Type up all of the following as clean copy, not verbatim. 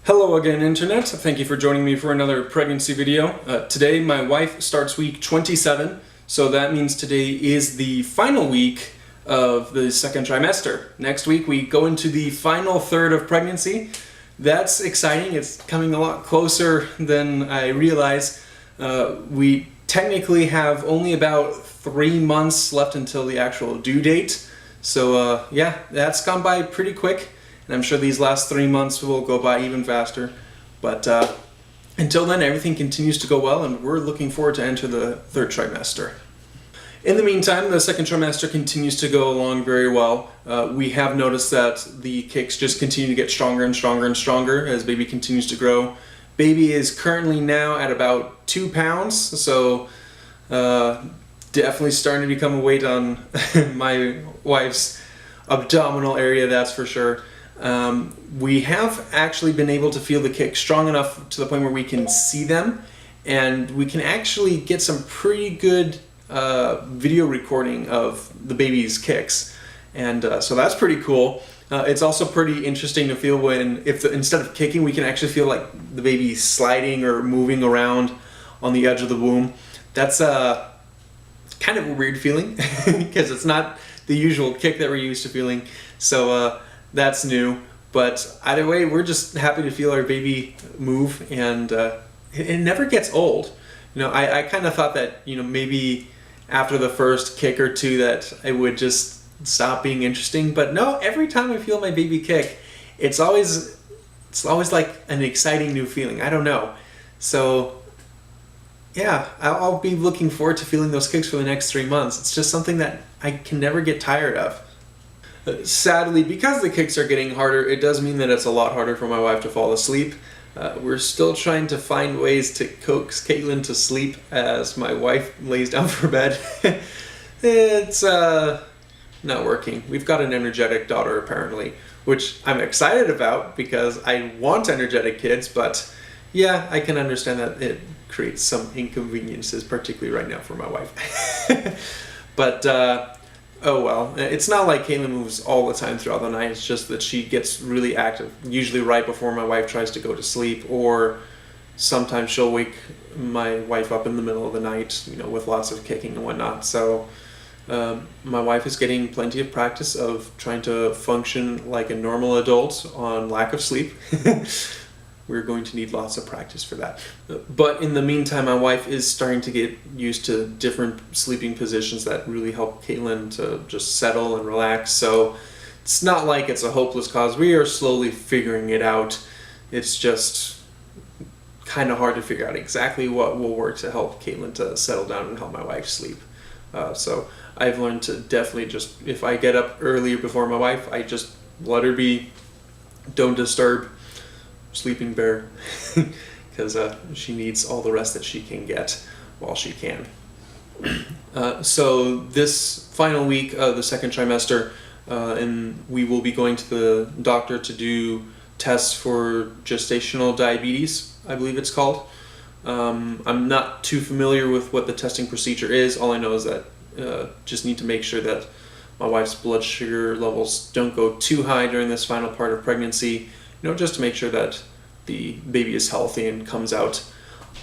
Hello again, Internet. Thank you for joining me for another pregnancy video. Today my wife starts week 27, so that means today is the final week of the second trimester. Next week we go into the final third of pregnancy. That's exciting. It's coming a lot closer than I realized. We technically have only about 3 months left until the actual due date. So yeah, that's gone by pretty quick. And I'm sure these last 3 months will go by even faster. But until then, everything continues to go well, and we're looking forward to enter the third trimester. In the meantime, the second trimester continues to go along very well. We have noticed that the kicks just continue to get stronger and stronger and stronger as baby continues to grow. Baby is currently now at about 2 pounds, so definitely starting to become a weight on my wife's abdominal area, that's for sure. We have actually been able to feel the kicks strong enough to the point where we can see them, and we can actually get some pretty good video recording of the baby's kicks, and so that's pretty cool. It's also pretty interesting to feel when, instead of kicking, we can actually feel like the baby sliding or moving around on the edge of the womb. That's kind of a weird feeling because it's not the usual kick that we're used to feeling. So that's new, but either way, we're just happy to feel our baby move, and it never gets old. You know, I kind of thought that, you know, maybe after the first kick or two that it would just stop being interesting, but no, every time I feel my baby kick, it's always like an exciting new feeling. I don't know. So yeah, I'll be looking forward to feeling those kicks for the next 3 months. It's just something that I can never get tired of. Sadly, because the kicks are getting harder, it does mean that it's a lot harder for my wife to fall asleep. We're still trying to find ways to coax Caitlin to sleep as my wife lays down for bed. It's not working. We've got an energetic daughter apparently, which I'm excited about because I want energetic kids, but yeah, I can understand that it creates some inconveniences, particularly right now for my wife. But oh well, it's not like Caitlin moves all the time throughout the night. It's just that she gets really active, usually right before my wife tries to go to sleep, or sometimes she'll wake my wife up in the middle of the night, you know, with lots of kicking and whatnot. So my wife is getting plenty of practice of trying to function like a normal adult on lack of sleep. We're going to need lots of practice for that. But in the meantime, my wife is starting to get used to different sleeping positions that really help Caitlin to just settle and relax. So it's not like it's a hopeless cause. We are slowly figuring it out. It's just kind of hard to figure out exactly what will work to help Caitlin to settle down and help my wife sleep. So I've learned to definitely just, if I get up earlier before my wife, I just let her be, don't disturb. Sleeping bear, because she needs all the rest that she can get while she can. So this final week of the second trimester, and we will be going to the doctor to do tests for gestational diabetes, I believe it's called. I'm not too familiar with what the testing procedure is. All I know is that just need to make sure that my wife's blood sugar levels don't go too high during this final part of pregnancy. You know, just to make sure that the baby is healthy and comes out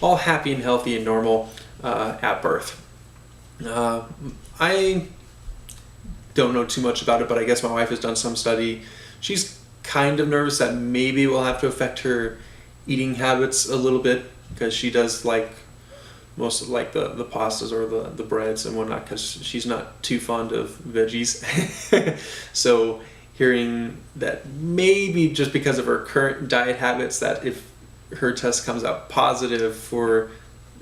all happy and healthy and normal at birth. I don't know too much about it, but I guess my wife has done some study. She's kind of nervous that maybe we'll have to affect her eating habits a little bit, because she does like most of like the pastas or the breads and whatnot, because she's not too fond of veggies. So hearing that maybe just because of her current diet habits, that if her test comes out positive for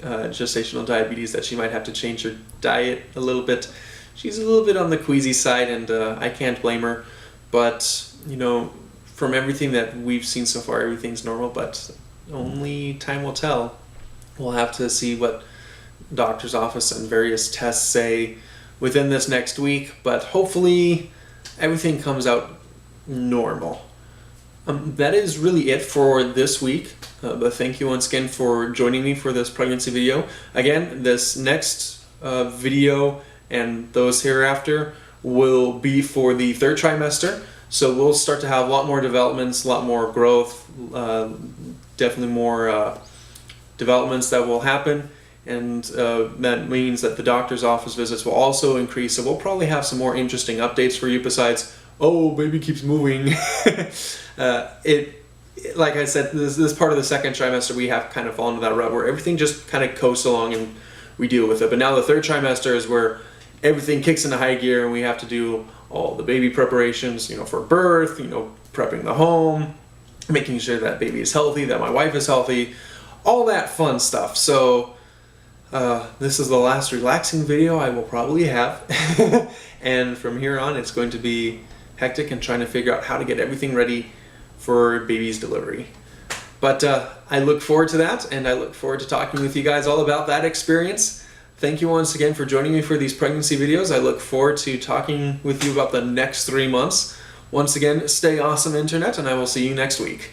gestational diabetes, that she might have to change her diet a little bit. She's a little bit on the queasy side, and I can't blame her. But, you know, from everything that we've seen so far, everything's normal, but only time will tell. We'll have to see what doctor's office and various tests say within this next week, but hopefully everything comes out normal. That is really it for this week, but thank you once again for joining me for this pregnancy video. Again, this next video and those hereafter will be for the third trimester. So we'll start to have a lot more developments, a lot more growth, definitely more developments that will happen, and that means that the doctor's office visits will also increase. So we'll probably have some more interesting updates for you besides, oh, baby keeps moving. Like I said, this part of the second trimester, we have kind of fallen into that rut where everything just kind of coasts along and we deal with it. But now the third trimester is where everything kicks into high gear and we have to do all the baby preparations, for birth, prepping the home, making sure that baby is healthy, that my wife is healthy, all that fun stuff. So this is the last relaxing video I will probably have. And from here on, it's going to be hectic and trying to figure out how to get everything ready for baby's delivery. But I look forward to that, and I look forward to talking with you guys all about that experience. Thank you once again for joining me for these pregnancy videos. I look forward to talking with you about the next 3 months. Once again, stay awesome, Internet, and I will see you next week.